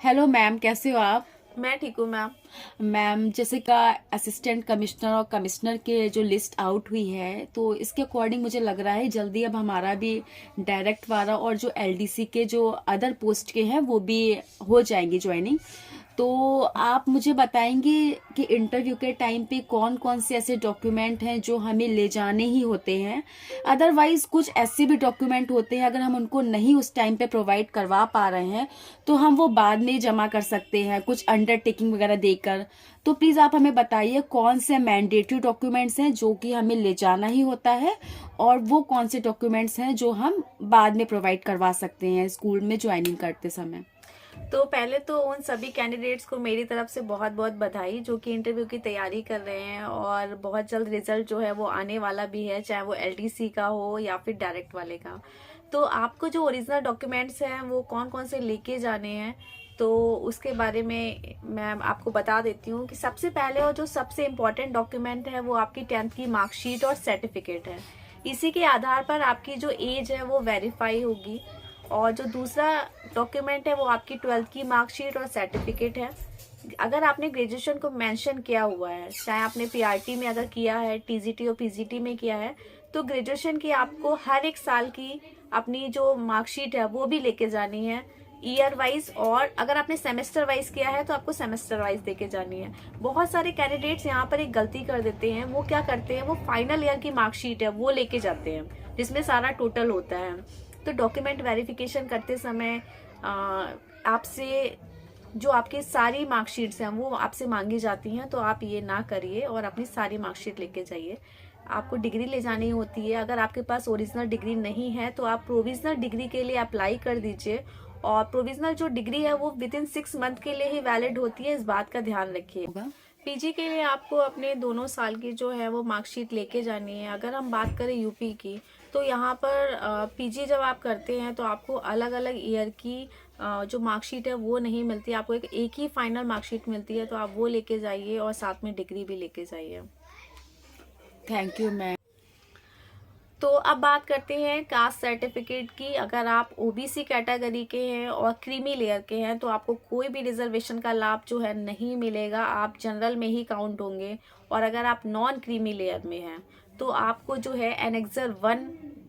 Hello ma'am, कैसे हो आप? मैं ठीक हूँ मैम। मैम, जैसे का असिस्टेंट कमिश्नर और कमिश्नर के जो लिस्ट आउट हुई है, तो इसके अकॉर्डिंग मुझे लग रहा है जल्दी अब हमारा भी डायरेक्ट वाला और जो एलडीसी के जो अदर पोस्ट के हैं वो भी हो जाएंगी ज्वाइनिंग। तो आप मुझे बताएंगे कि इंटरव्यू के टाइम पे कौन कौन से ऐसे डॉक्यूमेंट हैं जो हमें ले जाने ही होते हैं। अदरवाइज कुछ ऐसे भी डॉक्यूमेंट होते हैं, अगर हम उनको नहीं उस टाइम पे प्रोवाइड करवा पा रहे हैं तो हम वो बाद में जमा कर सकते हैं कुछ अंडरटेकिंग वगैरह देकर। तो प्लीज आप हमें बताइए कौन से मैंडेटरी डॉक्यूमेंट्स हैं जो कि हमें ले जाना ही होता है, और वो कौन से डॉक्यूमेंट्स हैं जो हम बाद में प्रोवाइड करवा सकते हैं स्कूल में ज्वाइनिंग करते समय। तो पहले तो उन सभी कैंडिडेट्स को मेरी तरफ से बहुत बहुत बधाई जो कि इंटरव्यू की तैयारी कर रहे हैं, और बहुत जल्द रिजल्ट जो है वो आने वाला भी है, चाहे वो एलडीसी का हो या फिर डायरेक्ट वाले का। तो आपको जो ओरिजिनल डॉक्यूमेंट्स हैं वो कौन कौन से लेके जाने हैं, तो उसके बारे में मैं आपको बता देती हूँ कि सबसे पहले और जो सबसे इम्पोर्टेंट डॉक्यूमेंट है वो आपकी 10th की मार्कशीट और सर्टिफिकेट है। इसी के आधार पर आपकी जो एज है वो वेरीफाई होगी। और जो दूसरा डॉक्यूमेंट है वो आपकी 12th की मार्कशीट और सर्टिफिकेट है। अगर आपने ग्रेजुएशन को मेंशन किया हुआ है, चाहे आपने पीआरटी में अगर किया है, टीजीटी और पीजीटी में किया है, तो ग्रेजुएशन की आपको हर एक साल की अपनी जो मार्कशीट है वो भी लेके जानी है, ईयर वाइज। और अगर आपने सेमेस्टर वाइज किया है तो आपको सेमेस्टर वाइज लेके जानी है। बहुत सारे कैंडिडेट्स यहाँ पर एक गलती कर देते हैं, वो क्या करते हैं, वो फाइनल ईयर की मार्कशीट है वो लेके जाते हैं जिसमें सारा टोटल होता है। तो डॉक्यूमेंट वेरिफिकेशन करते समय आपसे जो आपकी सारी मार्कशीट्स हैं वो आपसे मांगी जाती हैं, तो आप ये ना करिए और अपनी सारी मार्कशीट लेके जाइए। आपको डिग्री ले जानी होती है, अगर आपके पास ओरिजिनल डिग्री नहीं है तो आप प्रोविजनल डिग्री के लिए अप्लाई कर दीजिए। और प्रोविजनल जो डिग्री है वो विद इन 6 मंथ के लिए ही वैलिड होती है, इस बात का ध्यान रखिए। होगा। पीजी के लिए आपको अपने दोनों साल की जो है वो मार्कशीट लेके जानी है। अगर हम बात करें यूपी की, तो यहाँ पर पीजी जब आप करते हैं तो आपको अलग अलग ईयर की जो मार्कशीट है वो नहीं मिलती, आपको एक ही फाइनल मार्कशीट मिलती है, तो आप वो लेके जाइए और साथ में डिग्री भी लेके जाइए। Thank you ma'am. तो अब बात करते हैं कास्ट सर्टिफिकेट की। अगर आप ओबीसी कैटेगरी के हैं और क्रीमी लेयर के हैं तो आपको कोई भी रिजर्वेशन का लाभ जो है नहीं मिलेगा, आप जनरल में ही काउंट होंगे। और अगर आप नॉन क्रीमी लेयर में हैं तो आपको जो है एनेक्सर 1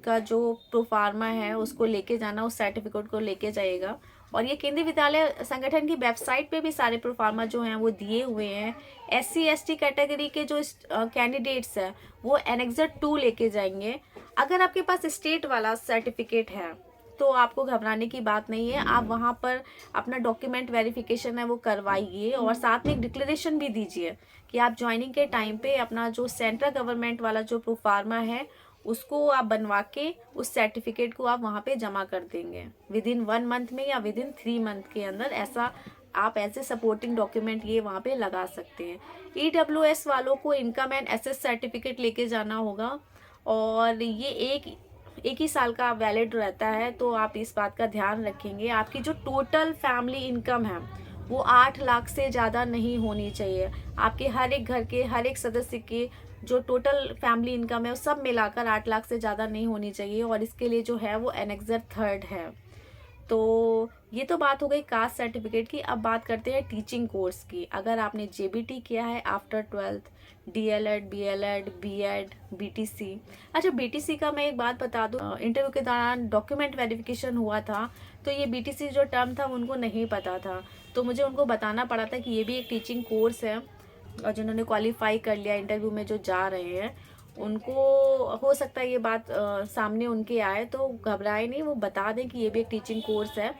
का जो प्रोफार्मा है उसको लेके जाना, उस सर्टिफिकेट को लेके जाइएगा। और ये केंद्रीय विद्यालय संगठन की वेबसाइट पे भी सारे प्रोफार्मा जो हैं वो दिए हुए हैं। SC ST कैटेगरी के जो कैंडिडेट्स हैं वो एनेक्सर 2 लेके जाएंगे। अगर आपके पास स्टेट वाला सर्टिफिकेट है तो आपको घबराने की बात नहीं है, आप वहाँ पर अपना डॉक्यूमेंट वेरिफिकेशन है वो करवाइए और साथ में एक डिक्लेरेशन भी दीजिए कि आप ज्वाइनिंग के टाइम पे अपना जो सेंट्रल गवर्नमेंट वाला जो प्रोफार्मा है उसको आप बनवा के उस सर्टिफिकेट को आप वहाँ पे जमा कर देंगे विद इन 1 मंथ में या विद इन 3 मंथ के अंदर। ऐसा आप ऐसे सपोर्टिंग डॉक्यूमेंट ये वहाँ पे लगा सकते हैं। EWS वालों को इनकम एंड एसेस सर्टिफिकेट लेके जाना होगा, और ये एक ही साल का वैलिड रहता है, तो आप इस बात का ध्यान रखेंगे। आपकी जो टोटल फैमिली इनकम है वो 8 लाख से ज़्यादा नहीं होनी चाहिए। आपके हर एक घर के हर एक सदस्य के जो टोटल फैमिली इनकम है वो सब मिलाकर 8 लाख से ज़्यादा नहीं होनी चाहिए, और इसके लिए जो है वो एनेक्सर 3 है। तो ये तो बात हो गई कास्ट सर्टिफिकेट की। अब बात करते हैं टीचिंग कोर्स की। अगर आपने जेबीटी किया है after 12th, DLED, BLED, BEd, BTC। अच्छा, BTC का मैं एक बात बता दूं, इंटरव्यू के दौरान डॉक्यूमेंट वेरिफिकेशन हुआ था तो ये BTC जो टर्म था उनको नहीं पता था, तो मुझे उनको बताना पड़ा था कि ये भी एक टीचिंग कोर्स है। और जिन्होंने क्वालिफाई कर लिया इंटरव्यू में जो जा रहे हैं उनको हो सकता है ये बात सामने उनके आए, तो घबराए नहीं, वो बता दें कि ये भी एक टीचिंग कोर्स है।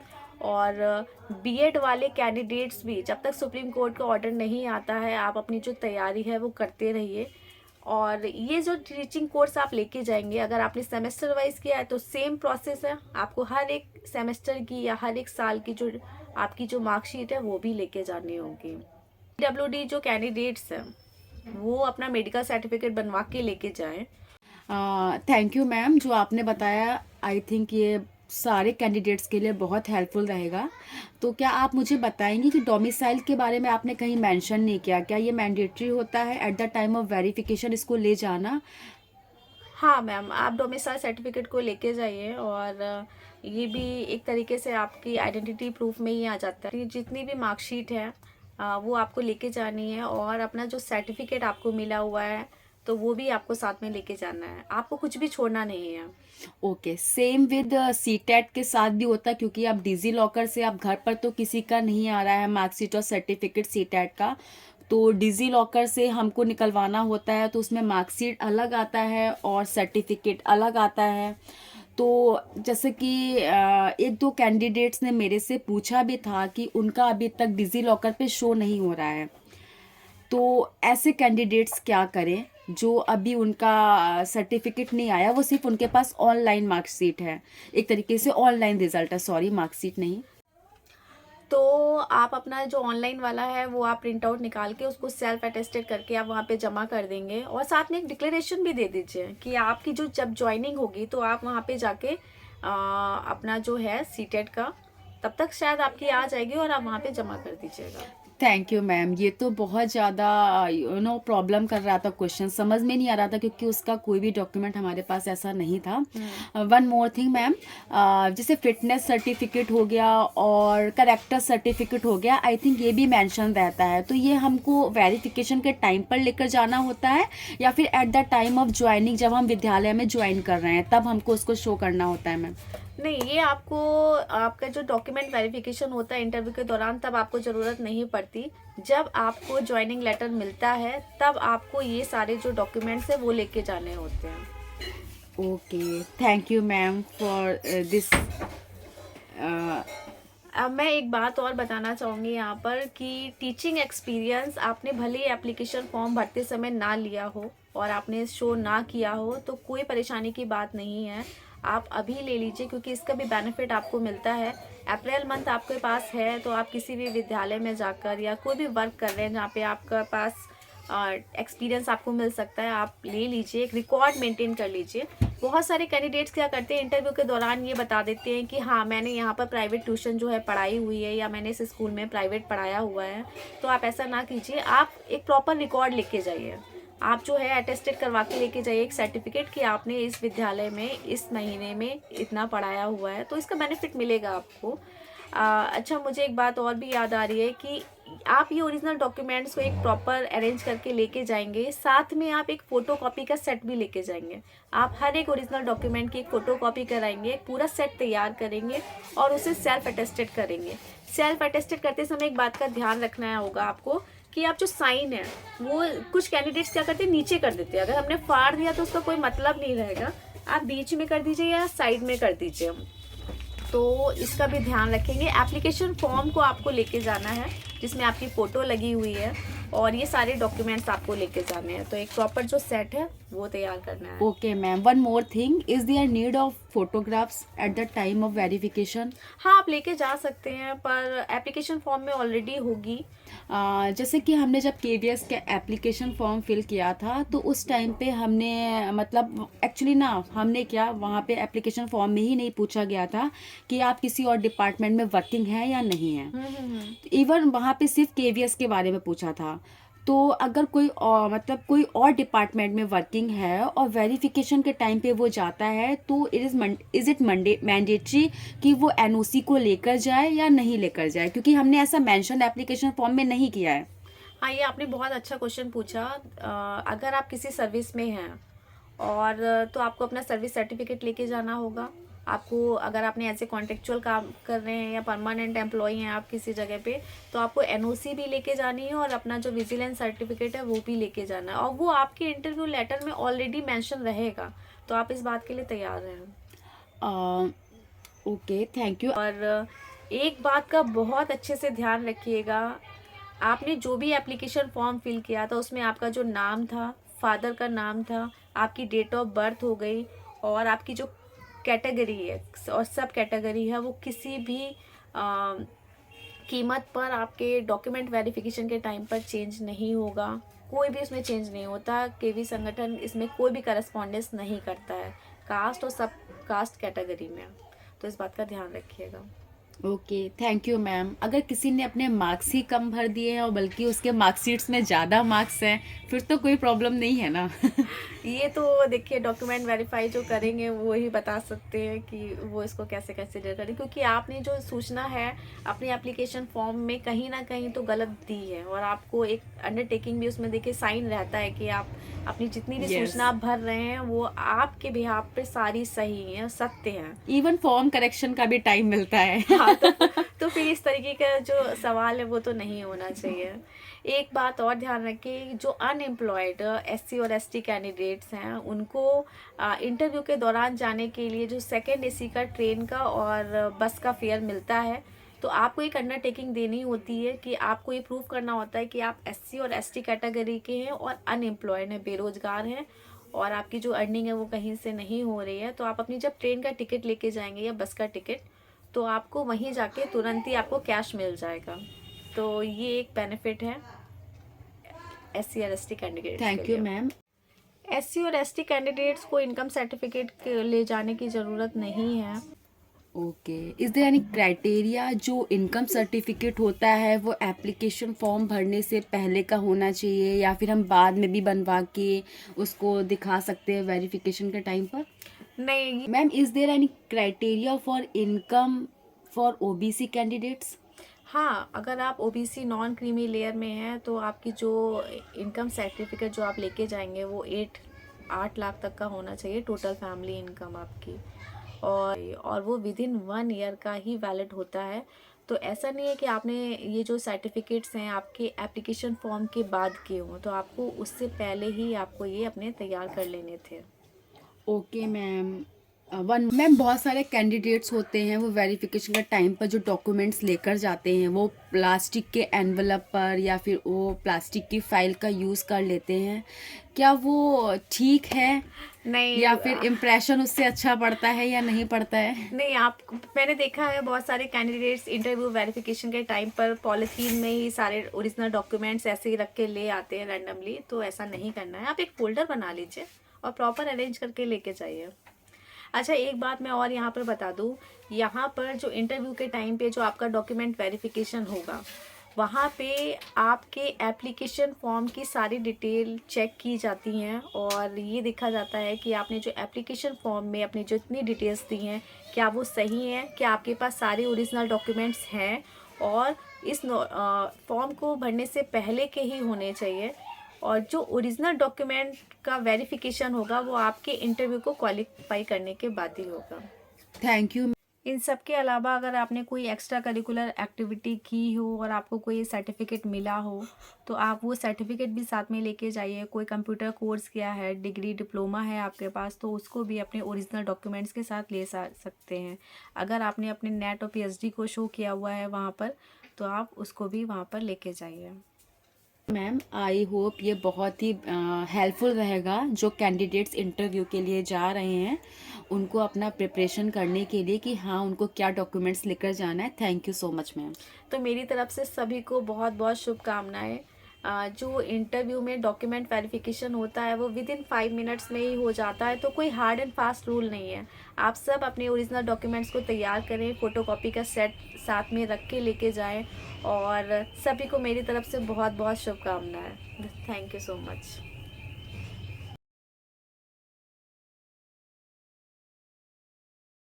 और बीएड वाले कैंडिडेट्स भी, जब तक सुप्रीम कोर्ट का ऑर्डर नहीं आता है आप अपनी जो तैयारी है वो करते रहिए। और ये जो टीचिंग कोर्स आप लेके जाएंगे, अगर आपने सेमेस्टर वाइज किया है तो सेम प्रोसेस है, आपको हर एक सेमेस्टर की या हर एक साल की जो आपकी जो मार्कशीट है वो भी लेके जानी होगी। PWD जो कैंडिडेट्स हैं वो अपना मेडिकल सर्टिफिकेट बनवा के लेके जाएं। थैंक यू मैम, जो आपने बताया आई थिंक ये सारे कैंडिडेट्स के लिए बहुत हेल्पफुल रहेगा। तो क्या आप मुझे बताएंगे कि डोमिसाइल के बारे में आपने कहीं मेंशन नहीं किया, क्या ये मैंडेटरी होता है eight the time of verification इसको ले जाना? हाँ मैम, आप डोमिसाइल सर्टिफिकेट को लेके जाइए और ये भी एक तरीके से आपकी आइडेंटिटी प्रूफ में ही आ जाता है। जितनी भी मार्कशीट है वो आपको लेके जानी है, और अपना जो सर्टिफिकेट आपको मिला हुआ है तो वो भी आपको साथ में लेके जाना है, आपको कुछ भी छोड़ना नहीं है। ओके, सेम विद सीटेट के साथ भी होता है, क्योंकि आप डिजी लॉकर से आप घर पर तो किसी का नहीं आ रहा है मार्कशीट और सर्टिफिकेट सीटेट का, तो डिजी लॉकर से हमको निकलवाना होता है, तो उसमें मार्कशीट अलग आता है और सर्टिफिकेट अलग आता है। तो जैसे कि एक दो कैंडिडेट्स ने मेरे से पूछा भी था कि उनका अभी तक डिजी लॉकर पे शो नहीं हो रहा है, तो ऐसे कैंडिडेट्स क्या करें जो अभी उनका सर्टिफिकेट नहीं आया, वो सिर्फ उनके पास ऑनलाइन मार्कशीट है, एक तरीके से ऑनलाइन रिजल्ट है, सॉरी मार्कशीट नहीं। तो आप अपना जो ऑनलाइन वाला है वो आप प्रिंट आउट निकाल के उसको सेल्फ अटेस्टेड करके आप वहाँ पे जमा कर देंगे, और साथ में एक डिक्लेरेशन भी दे दीजिए कि आपकी जो जब ज्वाइनिंग होगी तो आप वहाँ पे जाके अपना जो है सीटेट का, तब तक शायद आपकी आ जाएगी और आप वहाँ पे जमा कर दीजिएगा। थैंक यू मैम, ये तो बहुत ज़्यादा प्रॉब्लम कर रहा था, क्वेश्चन समझ में नहीं आ रहा था क्योंकि उसका कोई भी डॉक्यूमेंट हमारे पास ऐसा नहीं था। वन मोर थिंग मैम, जैसे फिटनेस सर्टिफिकेट हो गया और करेक्टर सर्टिफिकेट हो गया, आई थिंक ये भी मेंशन रहता है, तो ये हमको वेरिफिकेशन के टाइम पर लेकर जाना होता है या फिर eight the time of joining, जब हम विद्यालय में ज्वाइन कर रहे हैं तब हमको उसको शो करना होता है मैम? नहीं, ये आपको आपका जो डॉक्यूमेंट वेरिफिकेशन होता है इंटरव्यू के दौरान तब आपको ज़रूरत नहीं पड़ती। जब आपको ज्वाइनिंग लेटर मिलता है तब आपको ये सारे जो डॉक्यूमेंट्स है वो लेके जाने होते हैं। Okay, thank you ma'am for this. अब मैं एक बात और बताना चाहूँगी यहाँ पर कि टीचिंग एक्सपीरियंस आपने भले ही एप्लीकेशन फॉर्म भरते समय ना लिया हो और आपने शो ना किया हो तो कोई परेशानी की बात नहीं है, आप अभी ले लीजिए, क्योंकि इसका भी बेनिफिट आपको मिलता है। अप्रैल मंथ आपके पास है तो आप किसी भी विद्यालय में जाकर या कोई भी वर्क कर रहे हैं जहाँ पे आपका पास एक्सपीरियंस आपको मिल सकता है, आप ले लीजिए, एक रिकॉर्ड मेंटेन कर लीजिए। बहुत सारे कैंडिडेट्स क्या करते हैं इंटरव्यू के दौरान ये बता देते हैं कि हाँ मैंने यहाँ पर प्राइवेट ट्यूशन जो है पढ़ाई हुई है या मैंने इस स्कूल में प्राइवेट पढ़ाया हुआ है, तो आप ऐसा ना कीजिए, आप एक प्रॉपर रिकॉर्ड लेके जाइए। आप जो है अटेस्टेड करवा के लेके जाइए एक सर्टिफिकेट कि आपने इस विद्यालय में इस महीने में इतना पढ़ाया हुआ है, तो इसका बेनिफिट मिलेगा आपको। अच्छा, मुझे एक बात और भी याद आ रही है कि आप ये ओरिजिनल डॉक्यूमेंट्स को एक प्रॉपर अरेंज करके लेके जाएंगे, साथ में आप एक फ़ोटोकॉपी का सेट भी लेके जाएंगे। आप हर एक ओरिजिनल डॉक्यूमेंट की एक फ़ोटोकॉपी कराएंगे, एक पूरा सेट तैयार करेंगे और उसे सेल्फ अटेस्टेड करेंगे। सेल्फ अटेस्टेड करते समय एक बात का ध्यान रखना होगा आपको कि आप जो साइन है वो कुछ कैंडिडेट्स क्या करते हैं नीचे कर देते हैं, अगर हमने फाड़ दिया तो उसका कोई मतलब नहीं रहेगा, आप बीच में कर दीजिए या साइड में कर दीजिए, तो इसका भी ध्यान रखेंगे। एप्लीकेशन फॉर्म को आपको लेके जाना है जिसमें आपकी फ़ोटो लगी हुई है और ये सारे डॉक्यूमेंट्स आपको लेके जाने हैं, तो एक प्रॉपर जो सेट है वो तैयार करना है। Okay ma'am, one more thing, is there need of photographs at the time of verification? हाँ, आप लेके जा सकते हैं पर एप्लीकेशन फॉर्म में ऑलरेडी होगी। जैसे कि हमने जब KVS के एप्लीकेशन फॉर्म फिल किया था तो उस टाइम पे हमने मतलब एक्चुअली ना हमने क्या वहाँ पे एप्लीकेशन फॉर्म में ही नहीं पूछा गया था कि आप किसी और डिपार्टमेंट में वर्किंग है या नहीं है, इवन वहाँ पे सिर्फ KVS के बारे में पूछा था। तो अगर कोई और मतलब कोई और डिपार्टमेंट में वर्किंग है और वेरिफिकेशन के टाइम पे वो जाता है तो इज़ इट मैंडेटरी कि वो NOC को लेकर जाए या नहीं लेकर जाए, क्योंकि हमने ऐसा मेंशन एप्लीकेशन फॉर्म में नहीं किया है। हाँ, ये आपने बहुत अच्छा क्वेश्चन पूछा। अगर आप किसी सर्विस में हैं और तो आपको अपना सर्विस सर्टिफिकेट लेके जाना होगा। आपको अगर आपने ऐसे कॉन्ट्रेक्चुअल काम कर रहे हैं या परमानेंट एम्प्लॉई हैं आप किसी जगह पे, तो आपको NOC भी लेके जानी है और अपना जो विजिलेंस सर्टिफिकेट है वो भी लेके जाना है, और वो आपके इंटरव्यू लेटर में ऑलरेडी मेंशन रहेगा, तो आप इस बात के लिए तैयार रहें। Okay, thank you. और एक बात का बहुत अच्छे से ध्यान रखिएगा, आपने जो भी एप्लीकेशन फॉर्म फिल किया था उसमें आपका जो नाम था, फादर का नाम था, आपकी डेट ऑफ बर्थ हो गई और आपकी जो कैटेगरी है और सब कैटेगरी है वो किसी भी कीमत पर आपके डॉक्यूमेंट वेरिफिकेशन के टाइम पर चेंज नहीं होगा। कोई भी इसमें चेंज नहीं होता। KV संगठन इसमें कोई भी करस्पॉन्डेंस नहीं करता है कास्ट और सब कास्ट कैटेगरी में, तो इस बात का ध्यान रखिएगा। Okay, thank you ma'am. अगर किसी ने अपने मार्क्स ही कम भर दिए हैं और बल्कि उसके मार्कशीट्स में ज़्यादा मार्क्स हैं फिर तो कोई प्रॉब्लम नहीं है ना? ये तो देखिए डॉक्यूमेंट वेरीफाई जो करेंगे वो ही बता सकते हैं कि वो इसको कैसे कंसिडर करें, क्योंकि आपने जो सूचना है अपनी एप्लीकेशन फॉर्म में कहीं ना कहीं तो गलत दी है, और आपको एक अंडरटेकिंग भी उसमें देखिए साइन रहता है कि आप अपनी जितनी भी Yes. सूचना आप भर रहे हैं वो आपके बिहाफ पे सारी सही है, सत्य है। इवन फॉर्म करेक्शन का भी टाइम मिलता है। हाँ, तो फिर इस तरीके का जो सवाल है वो तो नहीं होना चाहिए। एक बात और ध्यान रखें, जो अनएम्प्लॉयड एससी और एसटी कैंडिडेट्स हैं उनको इंटरव्यू के दौरान जाने के लिए जो सेकेंड एसी का ट्रेन का और बस का फेयर मिलता है, तो आपको एक अंडरटेकिंग देनी होती है कि आपको ये प्रूव करना होता है कि आप एससी और एसटी कैटेगरी के हैं और अनएम्प्लॉयड हैं, बेरोजगार हैं, और आपकी जो अर्निंग है वो कहीं से नहीं हो रही है। तो आप अपनी जब ट्रेन का टिकट लेके जाएंगे या बस का टिकट, तो आपको वहीं जाके तुरंत ही आपको कैश मिल जाएगा। तो ये एक बेनिफिट है एससी और एसटी कैंडिडेट्स के थैंक यू लिए। मैम। एससी और एसटी कैंडिडेट्स को इनकम सर्टिफिकेट ले जाने की ज़रूरत नहीं है। Okay, is there any criteria जो इनकम सर्टिफिकेट होता है वो एप्लीकेशन फॉर्म भरने से पहले का होना चाहिए, या फिर हम बाद में भी बनवा के उसको दिखा सकते हैं वेरिफिकेशन के टाइम पर? नहीं, ma'am, is there any criteria for income for OBC candidates? हाँ, अगर आप ओबीसी नॉन क्रीमी लेयर में हैं तो आपकी जो इनकम सर्टिफिकेट जो आप लेके जाएंगे वो 8 लाख तक का होना चाहिए टोटल फैमिली इनकम आपकी, और वो विद इन 1 ईयर का ही वैलिड होता है। तो ऐसा नहीं है कि आपने ये जो सर्टिफिकेट्स हैं आपके एप्लीकेशन फॉर्म के बाद किए हों, तो आपको उससे पहले ही आपको ये अपने तैयार कर लेने थे। Okay ma'am. मैम, बहुत सारे कैंडिडेट्स होते हैं वो वेरिफिकेशन का टाइम पर जो डॉक्यूमेंट्स लेकर जाते हैं वो प्लास्टिक के एनवलप पर या फिर वो प्लास्टिक की फाइल का यूज़ कर लेते हैं। क्या वो ठीक है, नहीं, या फिर इम्प्रेशन उससे अच्छा पड़ता है या नहीं पड़ता है? नहीं, आप मैंने देखा है बहुत सारे कैंडिडेट्स इंटरव्यू वेरिफिकेशन के टाइम पर पॉलिथीन में ही सारे ओरिजिनल डॉक्यूमेंट्स ऐसे ही रख के ले आते हैं रैंडमली। तो ऐसा नहीं करना है, आप एक फोल्डर बना लीजिए और प्रॉपर अरेंज करके लेके जाइए। अच्छा, एक बात मैं और यहाँ पर बता दूँ, यहाँ पर जो इंटरव्यू के टाइम पे जो आपका डॉक्यूमेंट वेरिफिकेशन होगा वहाँ पे आपके एप्लीकेशन फॉर्म की सारी डिटेल चेक की जाती हैं, और ये देखा जाता है कि आपने जो एप्लीकेशन फॉर्म में अपनी जितनी डिटेल्स दी हैं क्या वो सही हैं, क्या आपके पास सारे ओरिजिनल डॉक्यूमेंट्स हैं, और इस फॉर्म को भरने से पहले के ही होने चाहिए। और जो ओरिजिनल डॉक्यूमेंट का वेरिफिकेशन होगा वो आपके इंटरव्यू को क्वालिफाई करने के बाद ही होगा। Thank you. इन सब के अलावा अगर आपने कोई एक्स्ट्रा करिकुलर एक्टिविटी की हो और आपको कोई सर्टिफिकेट मिला हो तो आप वो सर्टिफिकेट भी साथ में लेके जाइए। कोई कंप्यूटर कोर्स किया है, डिग्री डिप्लोमा है आपके पास, तो उसको भी अपने ओरिजिनल डॉक्यूमेंट्स के साथ ले सकते हैं। अगर आपने अपने नेट और पीएचडी को शो किया हुआ है वहाँ पर, तो आप उसको भी वहाँ पर लेके जाइए। मैम, आई होप ये बहुत ही हेल्पफुल रहेगा जो कैंडिडेट्स इंटरव्यू के लिए जा रहे हैं उनको अपना प्रिपरेशन करने के लिए कि हाँ उनको क्या डॉक्यूमेंट्स लेकर जाना है। Thank you so much ma'am. तो मेरी तरफ से सभी को बहुत बहुत शुभकामनाएं। जो इंटरव्यू में डॉक्यूमेंट वेरिफिकेशन होता है वो विद इन 5 मिनट्स में ही हो जाता है, तो कोई हार्ड एंड फास्ट रूल नहीं है। आप सब अपने ओरिजिनल डॉक्यूमेंट्स को तैयार करें, फ़ोटोकॉपी का सेट साथ में रख के लेके जाएं, और सभी को मेरी तरफ से बहुत बहुत शुभकामनाएं। Thank you so much.